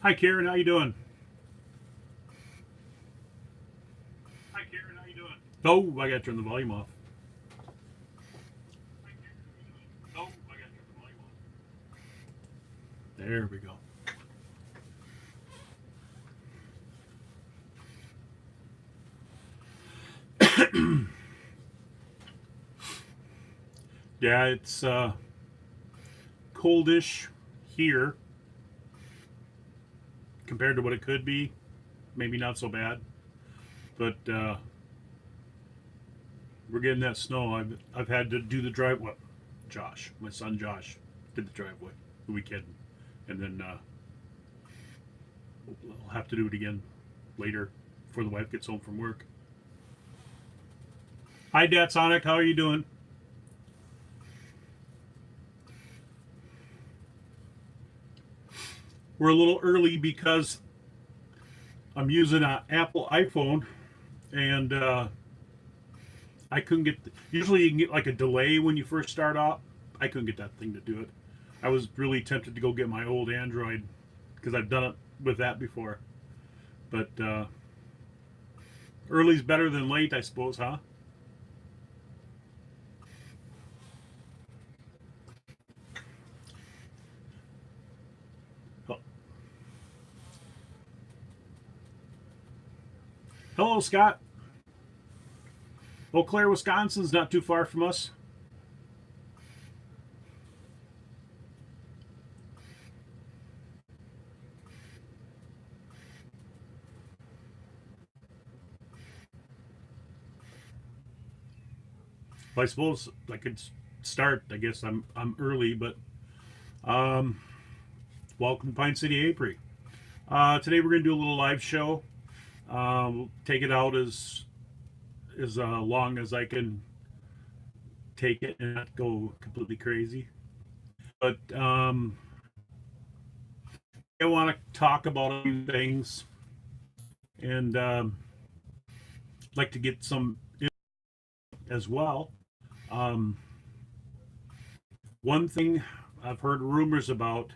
Hi, Karen. How you doing? Oh, I got to turn the volume off. There we go. Yeah, it's coldish here compared to what it could be. Maybe not so bad, but we're getting that snow. I've had to do the driveway. Josh, my son Josh, did the driveway the weekend, and then I'll have to do it again later before the wife gets home from work. Hi, Dad Sonic. How are you doing? We're a little early because I'm using an Apple iPhone, and I couldn't get. Usually, you can get like a delay when you first start off. I couldn't get that thing to do it. I was really tempted to go get my old Android because I've done it with that before. But early's better than late, I suppose, huh? Oh, hello, Scott. Eau Claire, Wisconsin's not too far from us. Well, I suppose I could start. I guess I'm early, but um, welcome to Pine City Apiary. Today we're going to do a little live show. We'll take it out as long as I can take it and not go completely crazy. But I want to talk about a few things and like to get some as well. Um, One thing I've heard rumors about,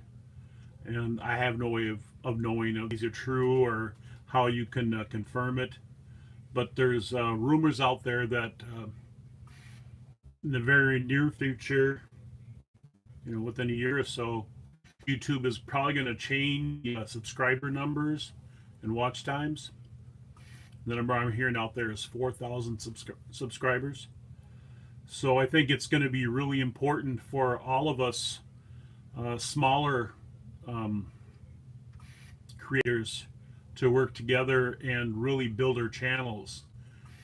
and I have no way of knowing if these are true or how you can confirm it, but there's rumors out there that in the very near future, within a year or so, YouTube is probably going to change subscriber numbers and watch times. The number I'm hearing out there is 4,000 subscribers. So I think it's going to be really important for all of us smaller um, creators to work together and really build our channels.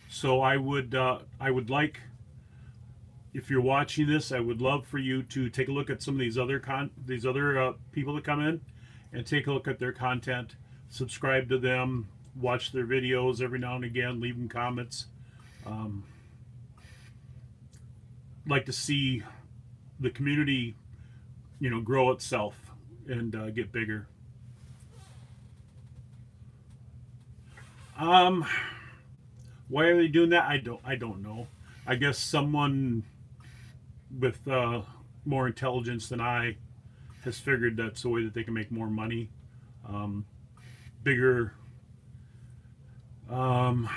So I would like, if you're watching this, I would love for you to take a look at some of these other people that come in and take a look at their content, subscribe to them, watch their videos every now and again, leave them comments. Um, like to see the community, grow itself and get bigger. Um, why are they doing that? I don't know. I guess someone with more intelligence than I has figured that's a way that they can make more money. Um, Bigger, um,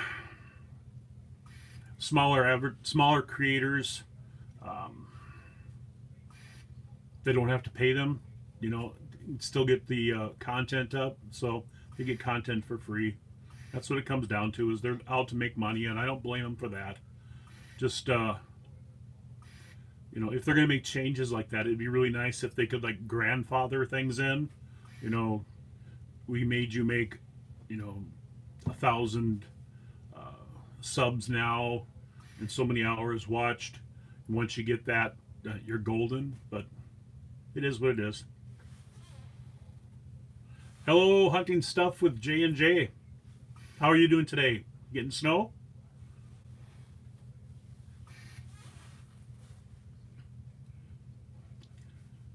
smaller creators. Um, they don't have to pay them. Still get the content up, so they get content for free. That's what it comes down to. Is they're out to make money, and I don't blame them for that. Just if they're gonna make changes like that, it'd be really nice if they could like grandfather things in. You know, we made you make, 1,000 uh, subs now, and so many hours watched. Once you get that, you're golden. But it is what it is. Hello, hunting stuff with J and J. How are you doing today? Getting snow?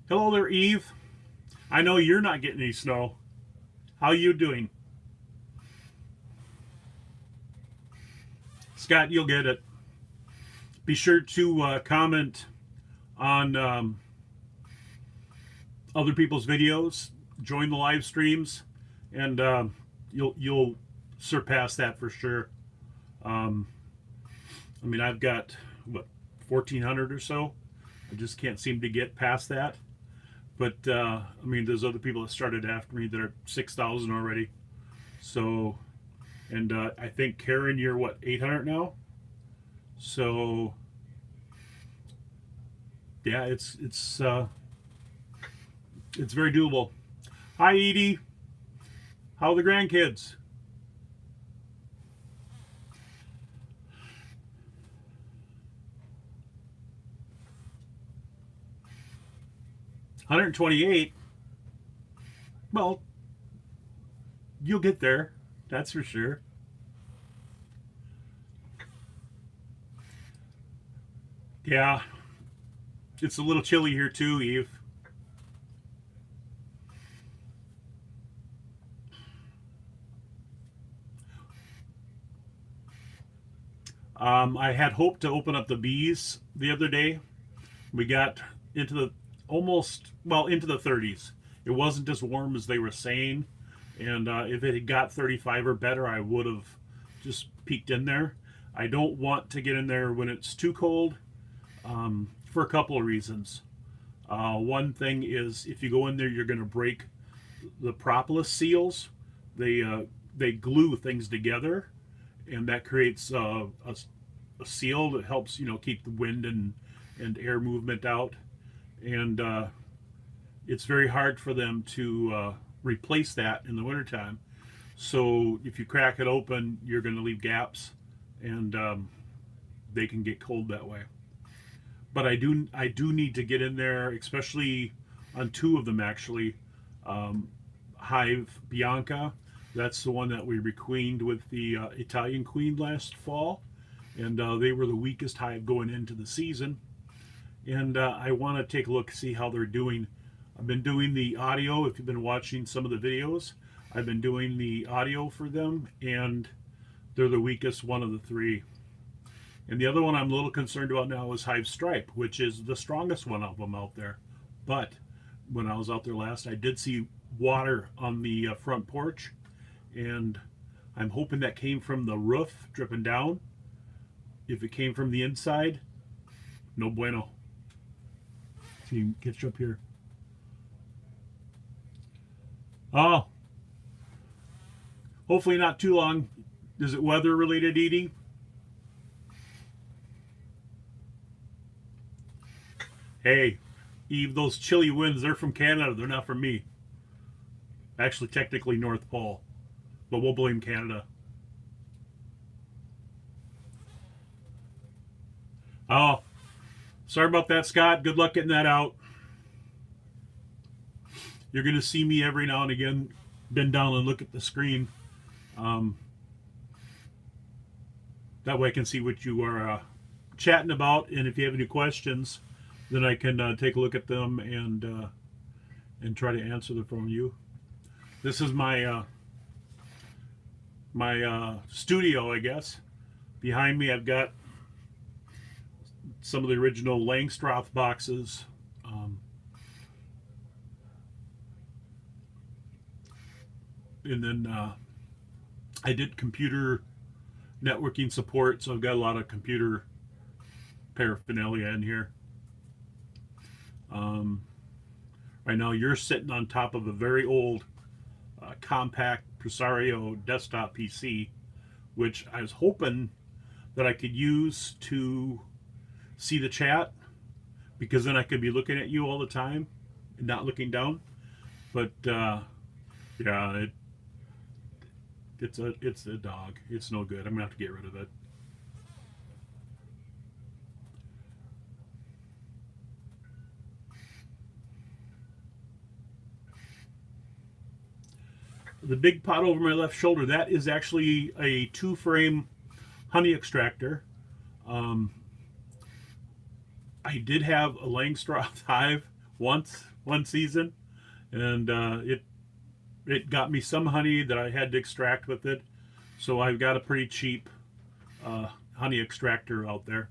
Hello there, Eve. I know you're not getting any snow. How are you doing? Scott, you'll get it. Be sure to comment on other people's videos. Join the live streams. and you'll surpass that for sure. Um, I mean, I've got what 1,400 or so. I just can't seem to get past that. But I mean, there's other people that started after me that are 6,000 already. So, and I think Karen, you're what 800 now. So yeah, it's very doable. Hi Edie, how are the grandkids? $128. Well, you'll get there. That's for sure. Yeah, it's a little chilly here too, Eve. I had hoped to open up the bees the other day. We got into the almost, well, into the 30s. It wasn't as warm as they were saying. And if it had got 35 or better, I would have just peeked in there. I don't want to get in there when it's too cold for a couple of reasons. One thing is if you go in there, you're going to break the propolis seals. They glue things together, and that creates a seal that helps keep the wind and air movement out. And it's very hard for them to replace that in the wintertime. So if you crack it open, you're going to leave gaps, and they can get cold that way. But I do need to get in there, especially on two of them actually. Hive Bianca, that's the one that we requeened with the Italian queen last fall, and they were the weakest hive going into the season. And I want to take a look, see how they're doing. I've been doing the audio. If you've been watching some of the videos, I've been doing the audio for them, and they're the weakest one of the three. And the other one I'm a little concerned about now is Hive Stripe, which is the strongest one of them out there. But when I was out there last, I did see water on the front porch, and I'm hoping that came from the roof dripping down. If it came from the inside, no bueno. Can you get you up here? Oh, hopefully not too long. Is it weather related, Edie? Hey, Eve, those chilly winds, they're from Canada. They're not from me. Actually, technically North Pole, but we'll blame Canada. Oh, sorry about that, Scott. Good luck getting that out. You're going to see me every now and again bend down and look at the screen. Um, that way I can see what you are chatting about, and if you have any questions, then I can take a look at them and try to answer them from you. This is my studio, I guess. Behind me, I've got some of the original Langstroth boxes. And then I did computer networking support, so I've got a lot of computer paraphernalia in here. Right now, you're sitting on top of a very old compact Presario desktop PC, which I was hoping that I could use to see the chat, because then I could be looking at you all the time and not looking down. But yeah, it's a dog. It's no good. I'm gonna have to get rid of it. The big pot over my left shoulder, that is actually a 2-frame honey extractor. I did have a Langstroth hive one season, and it got me some honey that I had to extract with it. So I've got a pretty cheap honey extractor out there,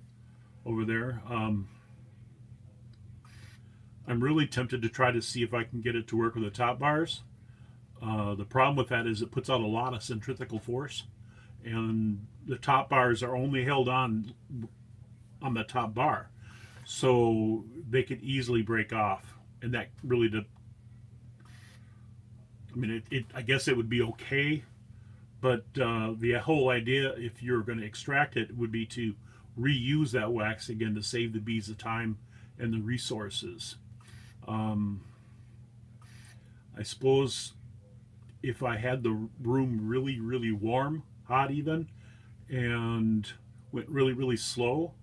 over there. I'm really tempted to try to see if I can get it to work with the top bars. The problem with that is it puts out a lot of centrifugal force, and the top bars are only held on the top bar, so they could easily break off, and that really I mean, I guess it would be okay, but the whole idea, if you're going to extract it, would be to reuse that wax again to save the bees the time and the resources. I suppose if I had the room really, really warm, hot even, and went really, really slow,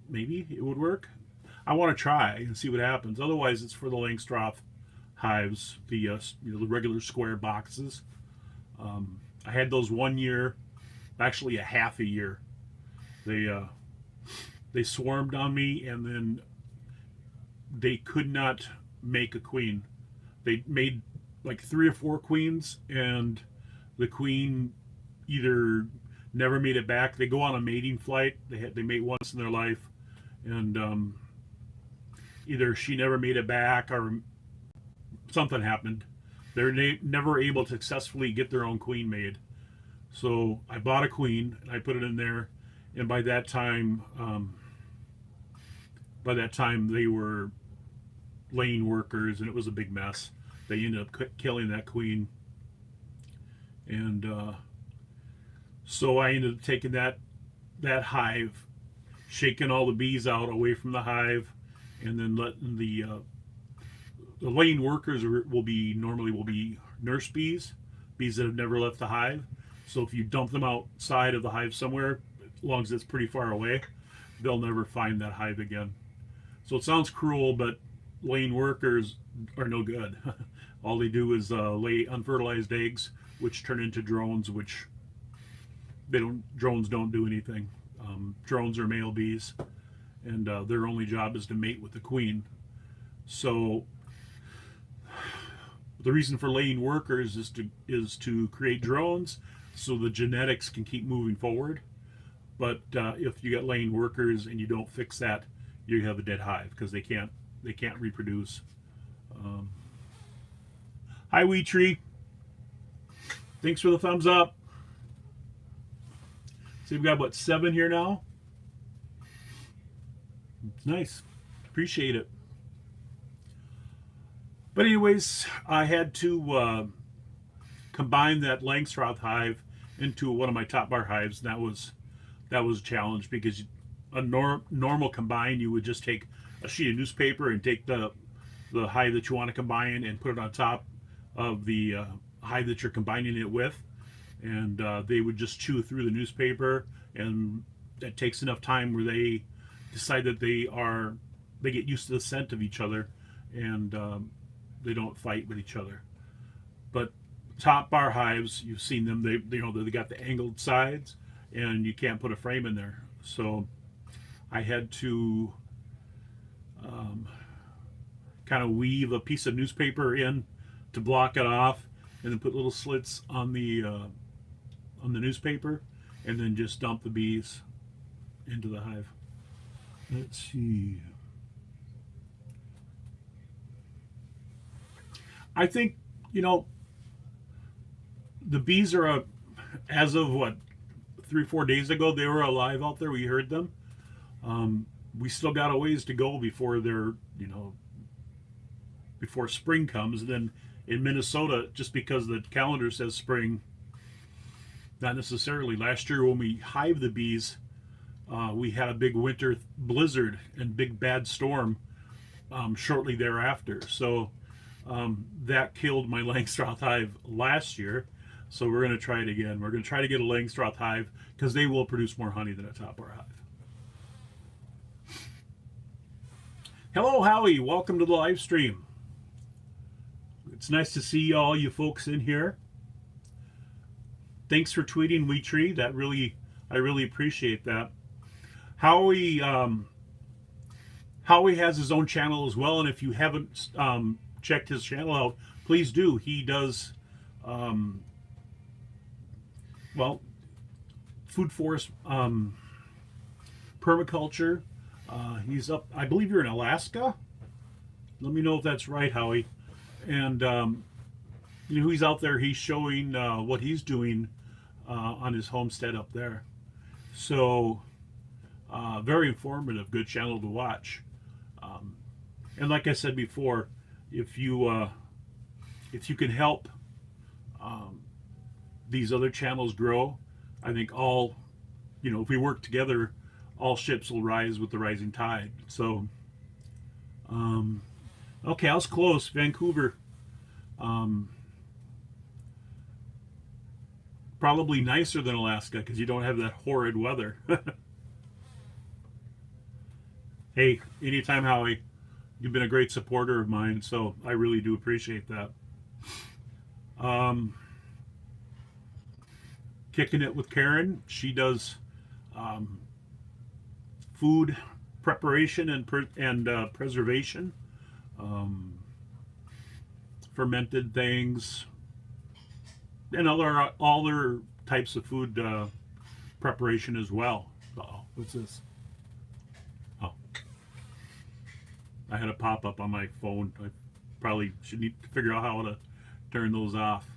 maybe it would work. I want to try and see what happens. Otherwise, it's for the Langstroth hives, the the regular square boxes. I had those 1 year, actually a half a year. They swarmed on me, and then they could not make a queen. They made like 3 or 4 queens, and the queen either never made it back. They go on a mating flight. They mate once in their life, and either she never made it back or something happened. They're never able to successfully get their own queen made. So I bought a queen and I put it in there, and by that time they were laying workers, and it was a big mess. They ended up killing that queen, and so I ended up taking that hive, shaking all the bees out away from the hive, and then letting the laying workers will be nurse bees that have never left the hive. So if you dump them outside of the hive somewhere, as long as it's pretty far away, they'll never find that hive again. So it sounds cruel, but laying workers are no good. All they do is lay unfertilized eggs, which turn into drones, which drones don't do anything. Drones are male bees, and their only job is to mate with the queen. So the reason for laying workers is to create drones, so the genetics can keep moving forward. But if you get laying workers and you don't fix that, you have a dead hive because they can't reproduce. Hi, Wheat Tree. Thanks for the thumbs up. So we've got, what, 7 here now? It's nice. Appreciate it. But anyways, I had to combine that Langstroth hive into one of my top bar hives. And that was a challenge, because a normal combine, you would just take a sheet of newspaper and take the hive that you want to combine and put it on top of the hive that you're combining it with, and they would just chew through the newspaper, and that takes enough time where they decide that they get used to the scent of each other, and they don't fight with each other. But top bar hives, you've seen them, they got the angled sides, and you can't put a frame in there. So I had to kind of weave a piece of newspaper in to block it off, and then put little slits on the newspaper, and then just dump the bees into the hive. Let's see. I think, the bees are as of what, 3 or 4 days ago, they were alive out there. We heard them. We still got a ways to go before they're, before spring comes. And then in Minnesota, just because the calendar says spring, not necessarily. Last year when we hived the bees, we had a big winter blizzard and big bad storm shortly thereafter. So that killed my Langstroth hive last year. So we're going to try it again. We're going to try to get a Langstroth hive, because they will produce more honey than a top bar hive. Hello, Howie. Welcome to the live stream. It's nice to see all you folks in here. Thanks for tweeting, Wheat Tree. I really appreciate that. Howie has his own channel as well, and if you haven't checked his channel out, please do. He does food forest permaculture. He's up, I believe you're in Alaska. Let me know if that's right, Howie. And you know, he's out there. He's showing what he's doing on his homestead up there. So very informative, good channel to watch. And like I said before, if you can help these other channels grow, I think all, you know, if we work together, all ships will rise with the rising tide. So, okay, I was close. Vancouver, probably nicer than Alaska because you don't have that horrid weather. Hey, anytime, Howie. You've been a great supporter of mine, so I really do appreciate that. Um, Kicking it with Karen. She does um, food preparation and preservation, um, fermented things, and other types of food preparation as well. Uh-oh, what's this? Oh, I had a pop-up on my phone. I probably should need to figure out how to turn those off.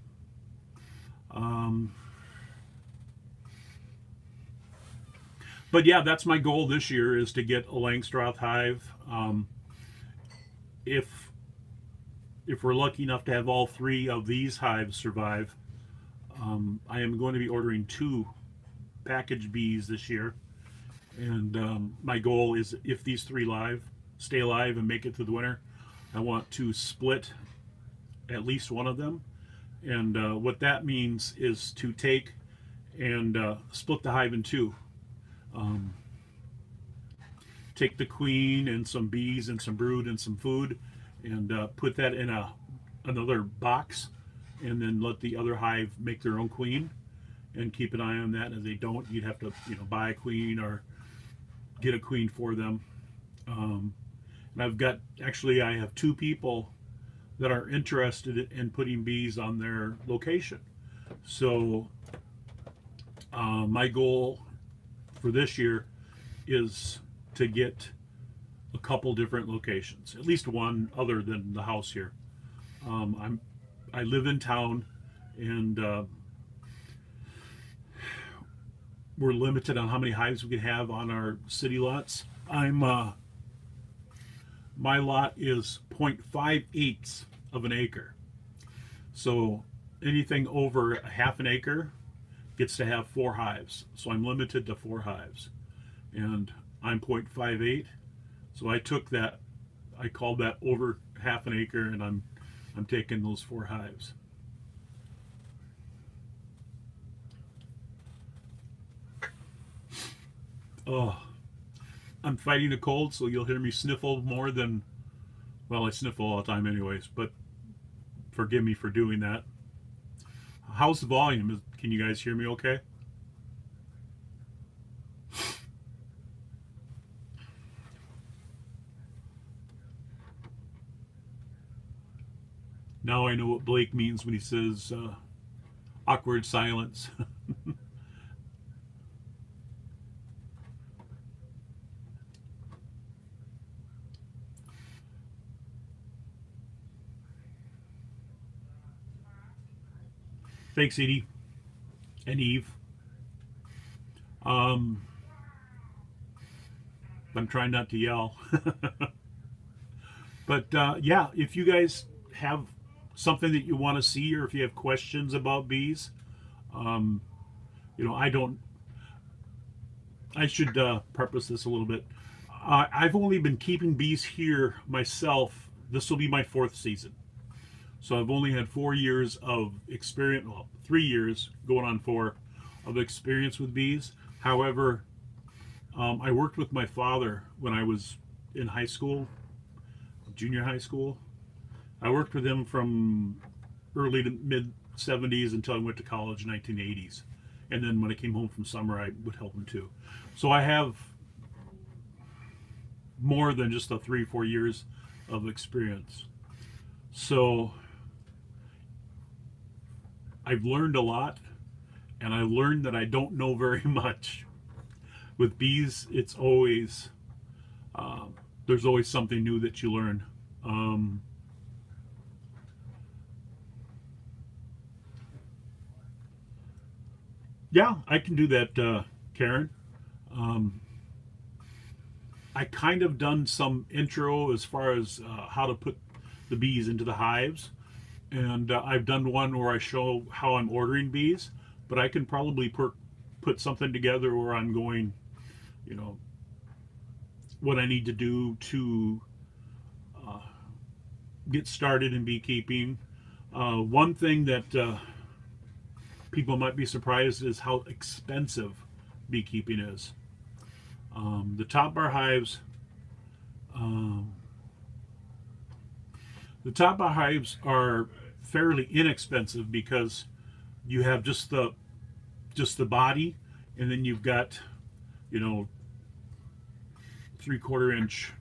But yeah, that's my goal this year, is to get a Langstroth hive. If we're lucky enough to have all three of these hives survive, I am going to be ordering 2 package bees this year. And my goal is, if these 3 stay alive and make it through the winter, I want to split at least one of them. And what that means is to take and split the hive in 2. Take the queen and some bees and some brood and some food, and put that in another box, and then let the other hive make their own queen, and keep an eye on that. And if they don't, you'd have to, you know, buy a queen or get a queen for them. And I have 2 people that are interested in putting bees on their location. So my goal for this year is to get a couple different locations, at least one other than the house here. I live in town, and we're limited on how many hives we can have on our city lots. My lot is 0.58 of an acre, so anything over a half an acre gets to have 4 hives. So I'm limited to 4 hives, and I'm 0.58. So I took that, I called that over half an acre, and I'm taking those 4 hives. Oh, I'm fighting a cold, so you'll hear me sniffle more than, well, I sniffle all the time anyways, but forgive me for doing that. How's the volume? Can you guys hear me okay? Now I know what Blake means when he says awkward silence. Thanks, Edie and Eve. I'm trying not to yell. But yeah, if you guys have something that you want to see, or if you have questions about bees, you know, I should preface this a little bit. I've only been keeping bees here myself. This will be my 4th season. So I've only had 4 years of experience, well, 3 years going on 4 of experience with bees. However, I worked with my father when I was in high school, junior high school. I worked with him from early to mid 70s until I went to college in 1980s. And then when I came home from summer, I would help him too. So I have more than just the 3-4 years of experience. So I've learned a lot, and I learned that I don't know very much. With bees, it's always, there's always something new that you learn. Yeah, I can do that, Karen. Um, I kind of done some intro as far as how to put the bees into the hives, and I've done one where I show how I'm ordering bees. But I can probably put something together where I'm going, you know, what I need to do to uh, get started in beekeeping. One thing that people might be surprised is how expensive beekeeping is. The top bar hives, um, the top bar hives are fairly inexpensive because you have just the body, and then you've got, you know, 3/4 inch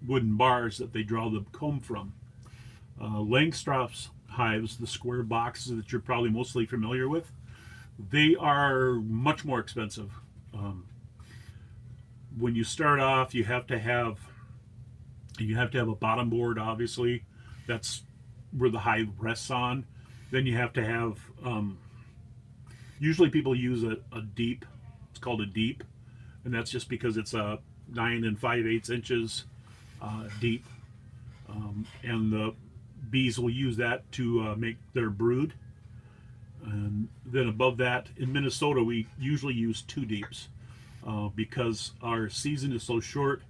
wooden bars that they draw the comb from. Langstroth's hives, the square boxes that you're probably mostly familiar with, they are much more expensive. Um, when you start off, you have to have a bottom board. Obviously, that's where the hive rests on. Then you have to have. Usually, people use a deep. It's called a deep, and that's just because it's a 9 5/8 inches deep, and the bees will use that to make their brood. And then above that, in Minnesota, we usually use two deeps because our season is so short.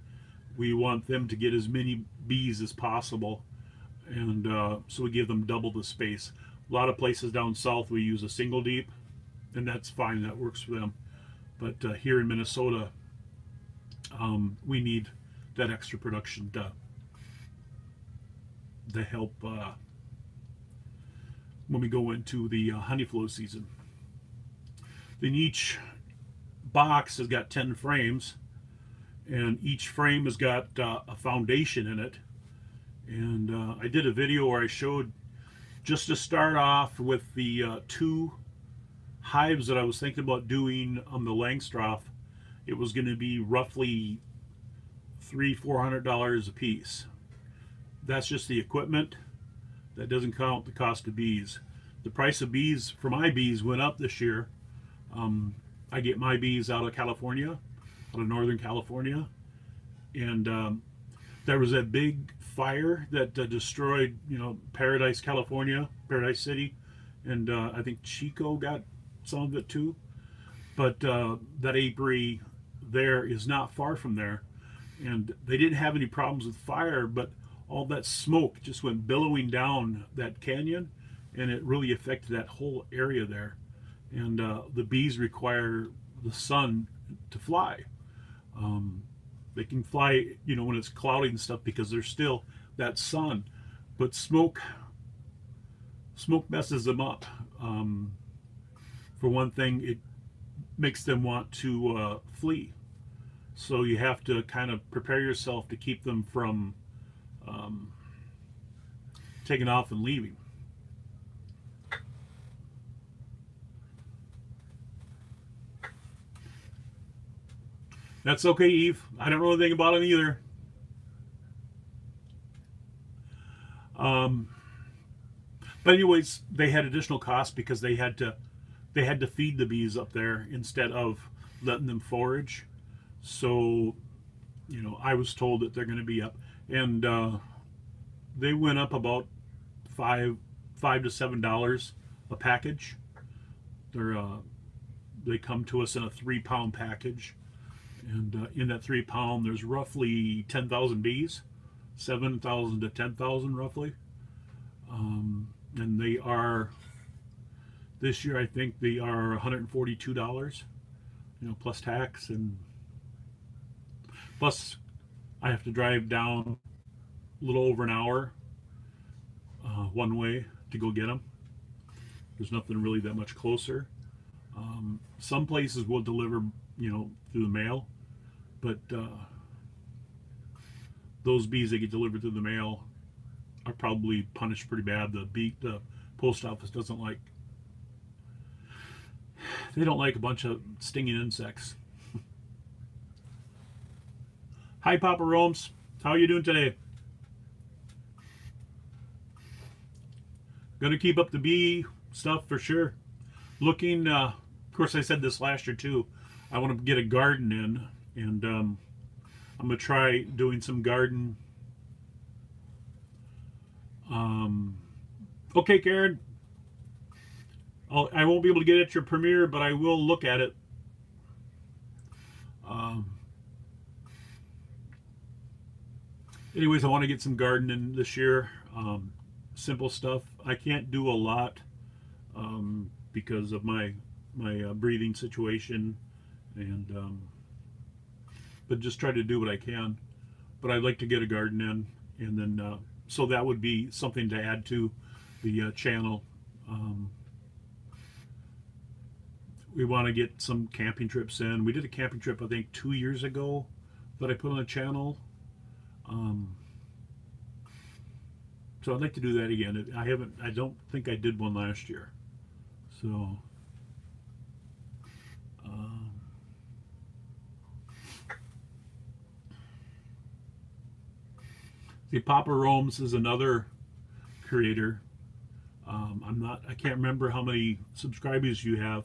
We want them to get as many bees as possible, and so we give them double the space. A lot of places down south we use a single deep, and that's fine. That works for them. But here in Minnesota, we need that extra production to help when we go into the honey flow season. Then each box has got 10 frames, and each frame has got a foundation in it. And I did a video where I showed, just to start off with the two hives that I was thinking about doing on the Langstroth, it was going to be roughly $300-400 a piece. That's just the equipment. That doesn't count the cost of bees. The price of bees for my bees went up this year. I get my bees out of California, out of Northern California, and there was that big fire that destroyed, Paradise, California, Paradise City, and I think Chico got some of it too. But that apiary there is not far from there, and they didn't have any problems with fire, but all that smoke just went billowing down that canyon, and it really affected that whole area there. And the bees require the sun to fly. They can fly, when it's cloudy and stuff, because there's still that sun. But smoke messes them up. For one thing, it makes them want to flee. So you have to kind of prepare yourself to keep them from taking off and leaving. That's okay, Eve. I don't know anything about them either. But anyways, they had additional costs because they had to feed the bees up there instead of letting them forage. So, I was told that they're going to be up, and they went up about $5 to $7 a package. They come to us in a 3-pound package, and in that 3 pound, there's roughly 10,000 bees, 7,000 to 10,000 roughly, and they are, this year I think they are $142, plus tax, and plus I have to drive down a little over an hour one way to go get them. There's nothing really that much closer. Some places will deliver, through the mail, but those bees that get delivered through the mail are probably punished pretty bad. The post office doesn't like. They don't like a bunch of stinging insects. Hi, Papa Romes. How are you doing today? Gonna keep up the bee stuff for sure. Looking course, I said this last year too. I want to get a garden in, and I'm gonna try doing some garden. Okay, Karen. I won't be able to get at your premiere, but I will look at it. Um, anyways, I want to get some gardening this year. Simple stuff. I can't do a lot because of my breathing situation, and but just try to do what I can. But I'd like to get a garden in, and then so that would be something to add to the channel. We want to get some camping trips in. We did a camping trip, I think, 2 years ago that I put on the channel. So I'd like to do that again. I don't think I did one last year. So, see, Papa Roams is another creator. I can't remember how many subscribers you have,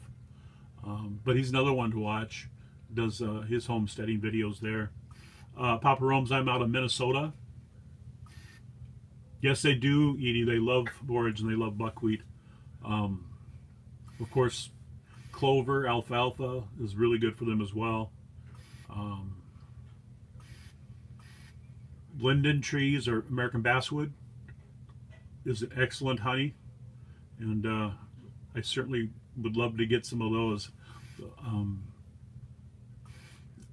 but he's another one to watch. Does his homesteading videos there. Papa Roams, I'm out of Minnesota. Yes, they do, Edie. They love borage and they love buckwheat. Of course, clover, alfalfa is really good for them as well. Linden trees or American basswood is an excellent honey, and I certainly would love to get some of those.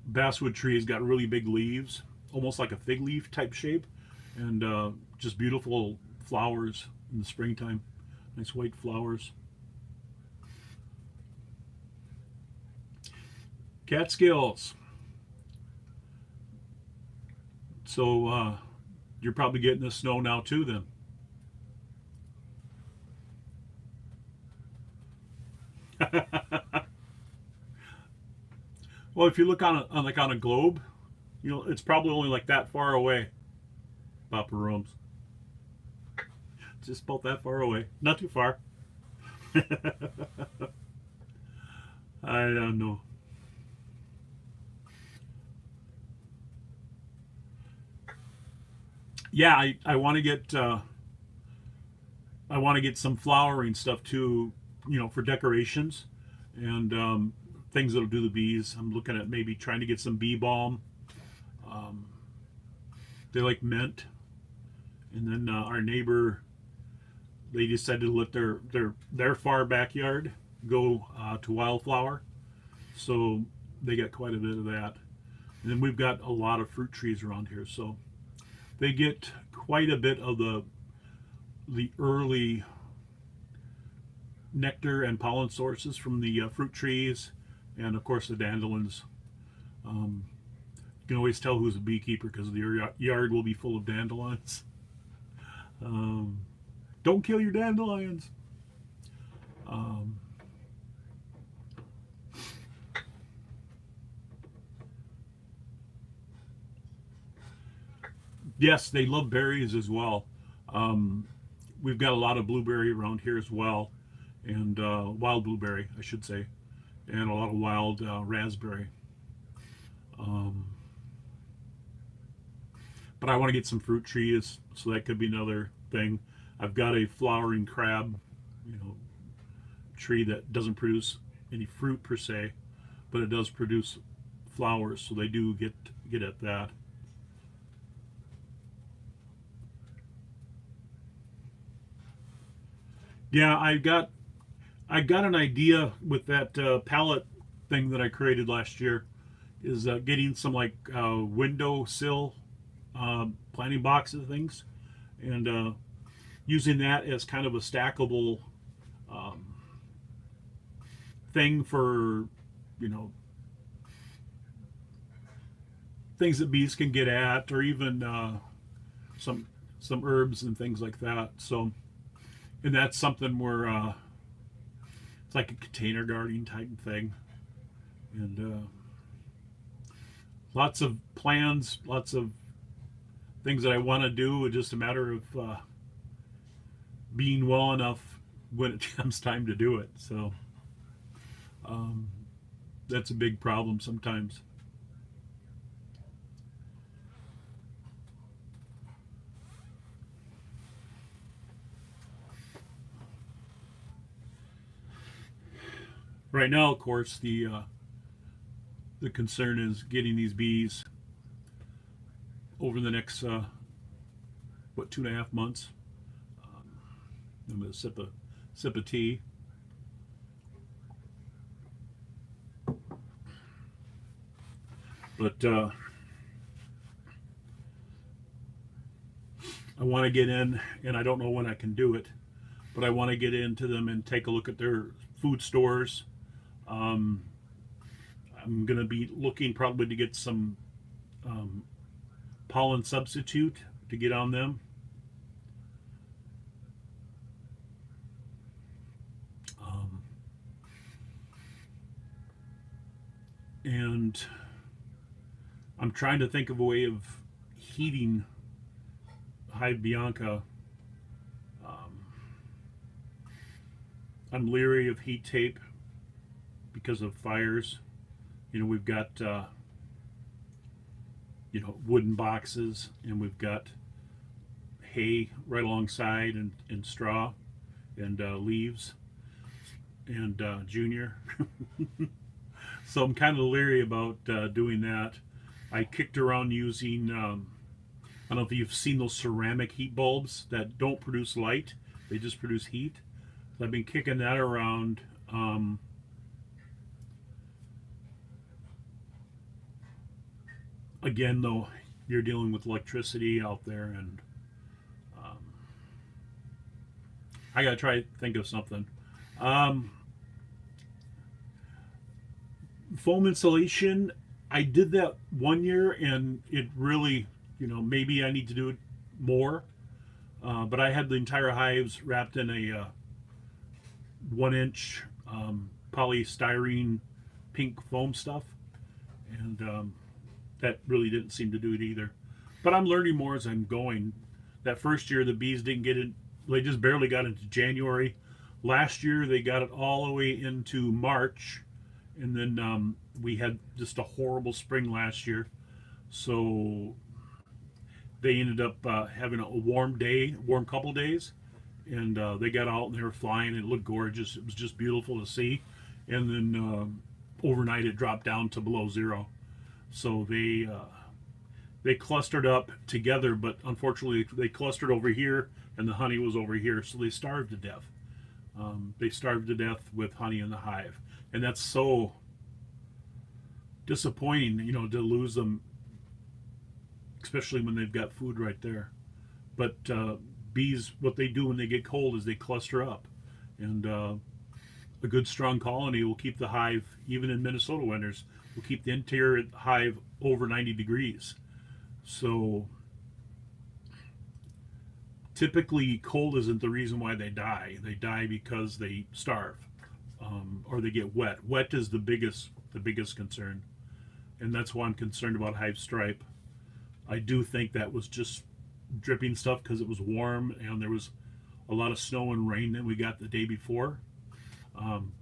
Basswood trees got really big leaves, almost like a fig leaf type shape, and just beautiful flowers in the springtime. Nice white flowers. Catskills. So you're probably getting the snow now too then. Well, if you look on a globe, you know, it's probably only like that far away. Papa Roams. Just about that far away. Not too far. I don't know. Yeah, I want to get some flowering stuff too, you know, for decorations and things that'll do the bees. I'm looking at maybe trying to get some bee balm. They like mint, and then our neighbor, they decided to let their far backyard go to wildflower, so they got quite a bit of that. And then we've got a lot of fruit trees around here, so they get quite a bit of the early nectar and pollen sources from the fruit trees, and of course the dandelions. You can always tell who's a beekeeper because your yard will be full of dandelions. Don't kill your dandelions. Yes, they love berries as well. We've got a lot of blueberry around here as well, and wild blueberry, I should say, and a lot of wild raspberry. But I want to get some fruit trees, so that could be another thing. I've got a flowering crab, you know, tree that doesn't produce any fruit per se, but it does produce flowers, so they do get at that. Yeah, I got an idea with that pallet thing that I created last year, is getting some like windowsill planting boxes things, and using that as kind of a stackable thing for, you know, things that bees can get at, or even some herbs and things like that. So, and that's something where it's like a container gardening type thing, and lots of plans, lots of things that I want to do. It's just a matter of being well enough when it comes time to do it. So Um, that's a big problem sometimes. Right now, of course, the concern is getting these bees over the next what 2.5 months. I'm gonna sip of tea. But I want to get in, and I don't know when I can do it. But I want to get into them and take a look at their food stores. Um, I'm going to be looking probably to get some um, pollen substitute to get on them. Um, and I'm trying to think of a way of heating Hive Bianca. Um, I'm leery of heat tape because of fires. You know, we've got wooden boxes, and we've got hay right alongside, and straw, and leaves, and Junior. So I'm kind of leery about doing that. I kicked around using, I don't know if you've seen those ceramic heat bulbs that don't produce light, they just produce heat. So I've been kicking that around. Again, though, you're dealing with electricity out there, and um, I gotta try to think of something. Um, Foam insulation, I did that one year, and it really, maybe I need to do it more. But I had the entire hives wrapped in a 1 inch polystyrene pink foam stuff, and that really didn't seem to do it either. But I'm learning more as I'm going. That first year, the bees didn't get it; they just barely got into January. Last year, they got it all the way into March, and then we had just a horrible spring last year. So they ended up having a warm couple days, and they got out and they were flying. And it looked gorgeous. It was just beautiful to see. And then overnight, it dropped down to below zero. So they clustered up together, but unfortunately, they clustered over here, and the honey was over here, so they starved to death. They starved to death with honey in the hive, and that's so disappointing, to lose them, especially when they've got food right there. But bees, what they do when they get cold is they cluster up, and a good strong colony will keep the hive, even in Minnesota winters, will keep the interior hive over 90 degrees. So typically, cold isn't the reason why they die. They die because they starve, or they get wet. Wet is the biggest concern, and that's why I'm concerned about hive stripe. I do think that was just dripping stuff because it was warm and there was a lot of snow and rain that we got the day before.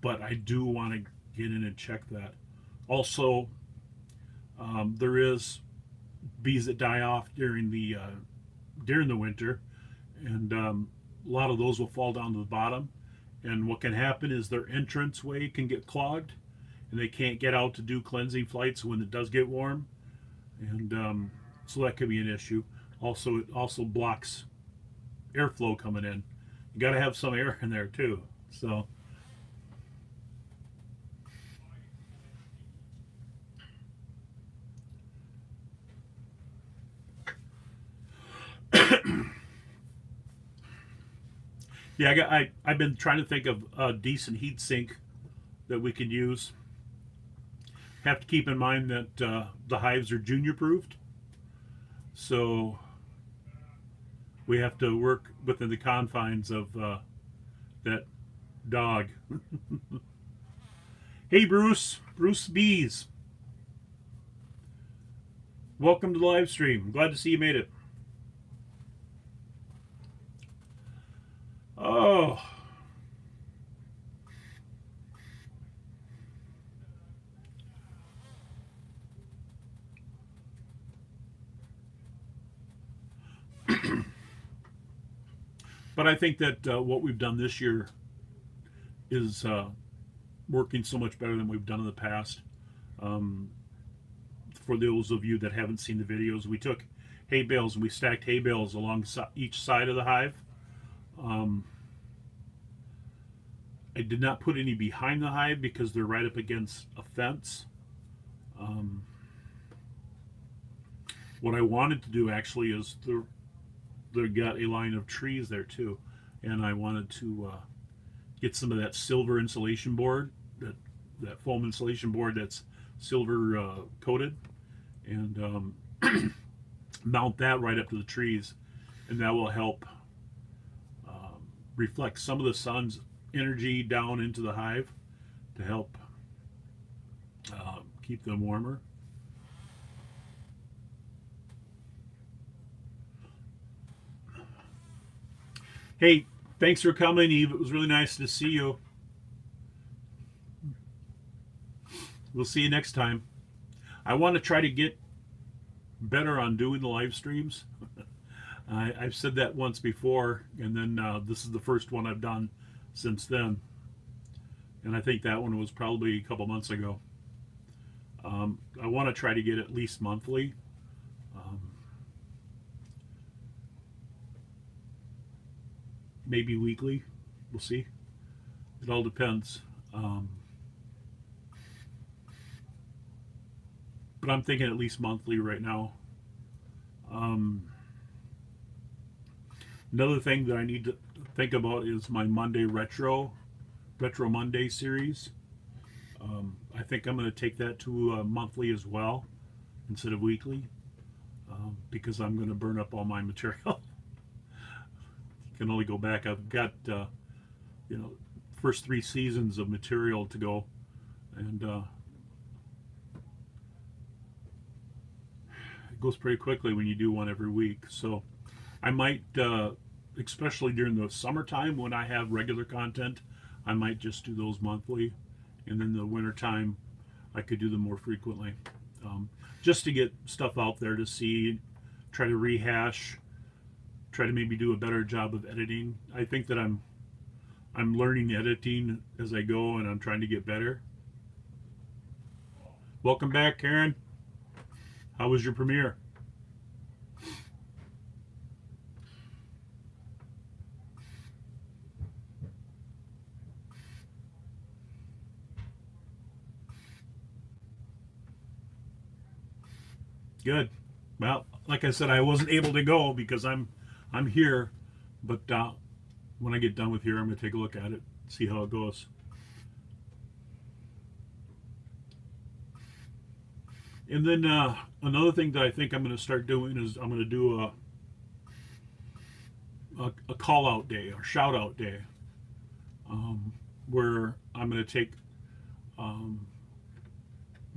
But I do want to get in and check that. Also, there is bees that die off during the winter, and a lot of those will fall down to the bottom. And what can happen is their entrance way can get clogged, and they can't get out to do cleansing flights when it does get warm, and so that could be an issue. Also, it also blocks airflow coming in. You got to have some air in there too. So. Yeah, I've been trying to think of a decent heat sink that we could use. Have to keep in mind that the hives are junior proofed, so we have to work within the confines of that dog. Hey, Bruce Bees, welcome to the live stream. Glad to see you made it. Oh, But I think that what we've done this year is working so much better than we've done in the past. Um, for those of you that haven't seen the videos, we took hay bales and we stacked hay bales along each side of the hive. Um, I did not put any behind the hive because they're right up against a fence. Um, what I wanted to do actually is they got a line of trees there too, and I wanted to get some of that silver insulation board, that foam insulation board that's silver coated, and mount that right up to the trees, and that will help reflect some of the sun's energy down into the hive to help keep them warmer. Hey, thanks for coming, Eve. It was really nice to see you. We'll see you next time. I want to try to get better on doing the live streams. I've said that once before, and then this is the first one I've done since then. And I think that one was probably a couple months ago. I want to try to get at least monthly. Maybe weekly. We'll see. It all depends. But I'm thinking at least monthly right now. Another thing that I need to think about is my Monday Retro Monday series. I think I'm going to take that to monthly as well instead of weekly, because I'm going to burn up all my material. Can only go back. I've got first 3 seasons of material to go, and it goes pretty quickly when you do one every week. So I might, especially during the summertime when I have regular content, I might just do those monthly, and then the wintertime I could do them more frequently, just to get stuff out there to see, try to rehash, try to maybe do a better job of editing. I think that I'm learning editing as I go, and I'm trying to get better. Welcome back, Karen. How was your premiere? Good. Well, like I said, I wasn't able to go because I'm here, but when I get done with here, I'm going to take a look at it, see how it goes. And then another thing that I think I'm going to start doing is I'm going to do a call out day or shout out day, where I'm going to take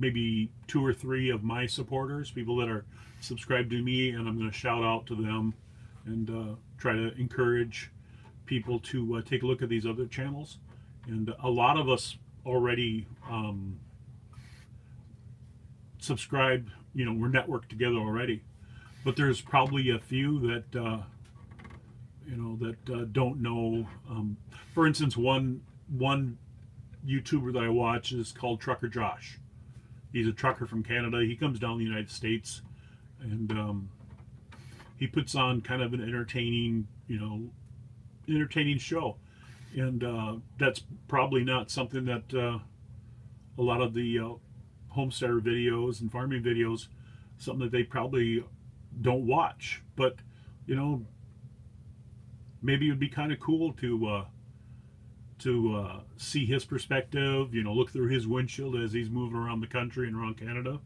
maybe 2 or 3 of my supporters, people that are subscribed to me, and I'm going to shout out to them and try to encourage people to take a look at these other channels. And a lot of us already subscribed, we're networked together already, but there's probably a few that don't know. For instance, one YouTuber that I watch is called Trucker Josh. He's a trucker from Canada. He comes down to the United States, and he puts on kind of an entertaining show. And that's probably not something that a lot of the homesteader videos and farming videos, something that they probably don't watch. But maybe it would be kind of cool to see his perspective, look through his windshield as he's moving around the country and around Canada.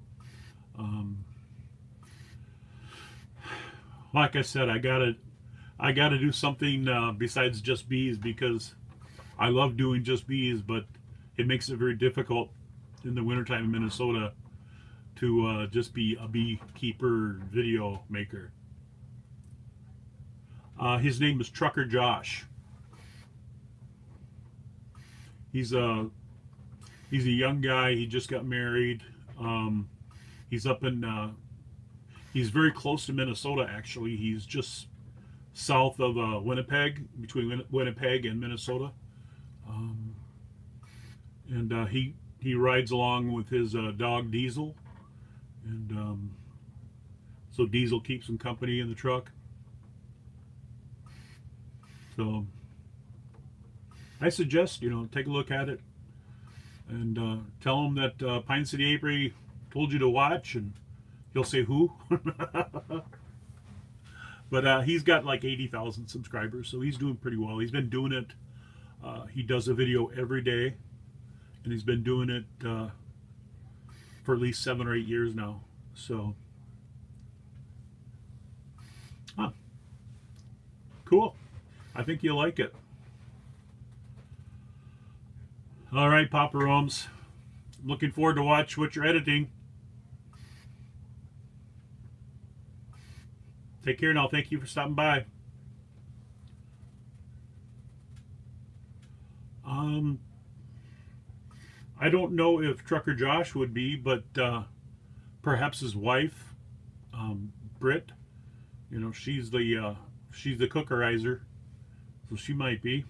Like I said, I gotta do something besides just bees, because I love doing just bees, but it makes it very difficult in the wintertime in Minnesota to just be a beekeeper video maker. His name is Trucker Josh. He's a young guy. He just got married. He's up in he's very close to Minnesota, actually. He's just south of Winnipeg, between Winnipeg and Minnesota. Um, and he rides along with his dog Diesel, and so Diesel keeps him company in the truck. So I suggest, take a look at it, and tell him that Pine City Apiary told you to watch, and he'll say who. But he's got like 80,000 subscribers, so he's doing pretty well. He's been doing it. He does a video every day, and he's been doing it for at least 7 or 8 years now. So, cool. I think you'll like it. All right, Papa Roms. Looking forward to watch what you're editing. Take care now. Thank you for stopping by. I don't know if Trucker Josh would be, but perhaps his wife, Britt. She's the cookerizer, so she might be.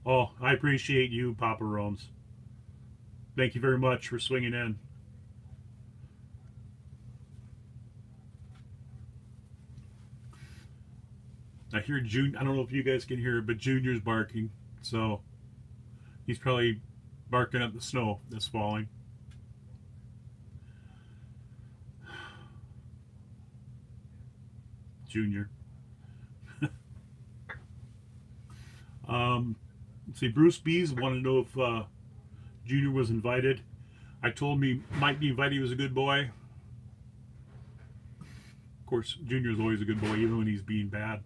Oh, I appreciate you, Papa Roms. Thank you very much for swinging in. I hear Junior. I don't know if you guys can hear it, but Junior's barking. So he's probably barking at the snow that's falling. Junior. Let's see. Bruce Bees wanted to know if Junior was invited. I told him he might be invited. He was a good boy. Of course, Junior's always a good boy, even when he's being bad.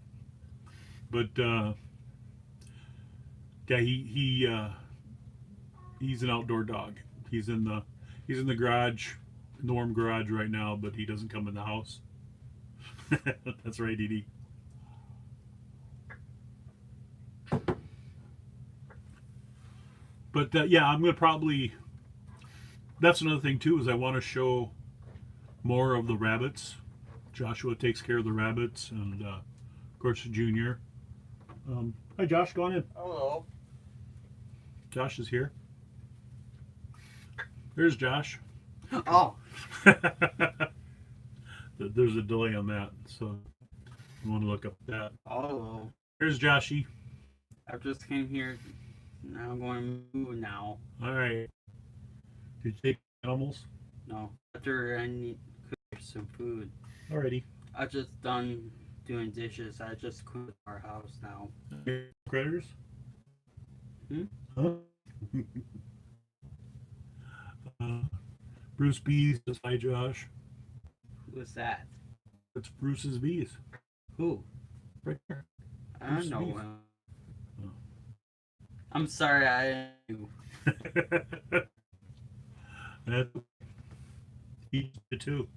But yeah, he's an outdoor dog. He's in the garage, Norm garage right now, but he doesn't come in the house. That's right, Edie. But yeah, I'm gonna probably. That's another thing too, is I want to show more of the rabbits. Joshua takes care of the rabbits, and of course Junior. Hi, Josh. Go on in. Hello. Josh is here. There's Josh. Oh. There's a delay on that, so you want to look up that. Hello. There's Joshy. I just came here. Now I'm going to move now. All right. Did you take animals? No. After I need to cook some food. Alrighty. I just done doing dishes. I just cooked our house now. Critters? Hmm? Huh? Bruce Bees says hi, Josh. Who's that? That's Bruce's bees. Who? Right there. I don't Bruce know Bees. him. Oh. I'm sorry, I knew. That's each the two.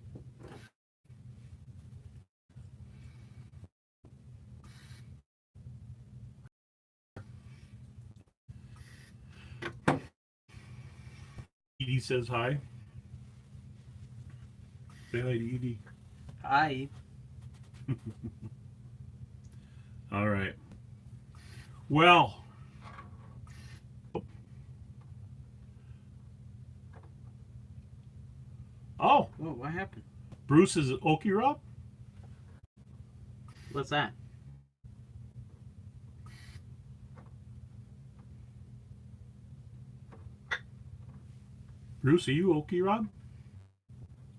Edie says hi. Say hi to Edie. Hi. All right. Well. Oh, Whoa, what happened? Bruce is Okie Rob? What's that? Bruce, are you Okie Rob?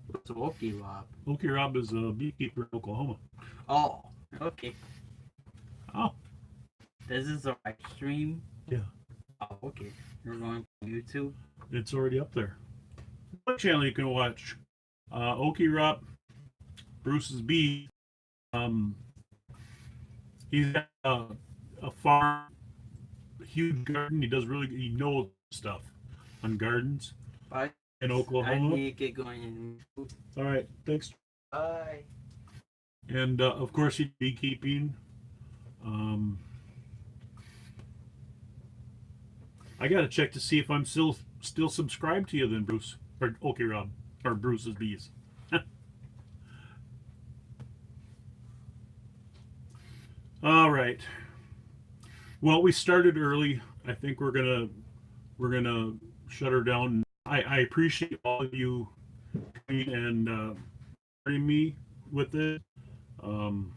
What's a Wookie Rob? Okie Rob is a beekeeper in Oklahoma. Oh, okay. Oh, This is a live stream? yeah. Oh, okay. You're going to YouTube? It's already up there. What channel you can watch? Okie Rob, Bruce's Bee. He's got a farm, a huge garden. He knows stuff on gardens Bye. in I Oklahoma. need to get going. All right, thanks. Bye. And of course, he's beekeeping. I gotta check to see if I'm still subscribed to you, then, Bruce, or Okie Rob, or Bruce's Bees. All right. Well, we started early. I think we're gonna shut her down. I appreciate all of you coming and supporting me with it. Um,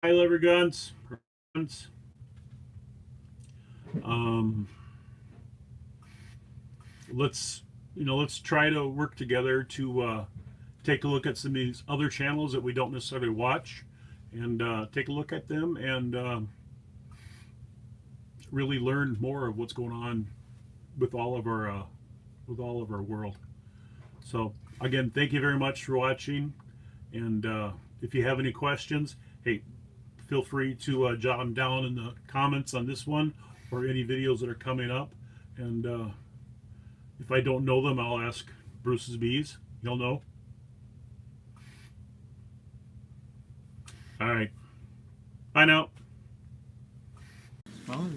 hi, Lever Guns. Um, let's try to work together to take a look at some of these other channels that we don't necessarily watch, and take a look at them and really learn more of what's going on with all of our world. So again, thank you very much for watching, and if you have any questions, hey, feel free to jot them down in the comments on this one or any videos that are coming up. And if I don't know them, I'll ask Bruce's Bees. He'll know. All right. Bye now. Small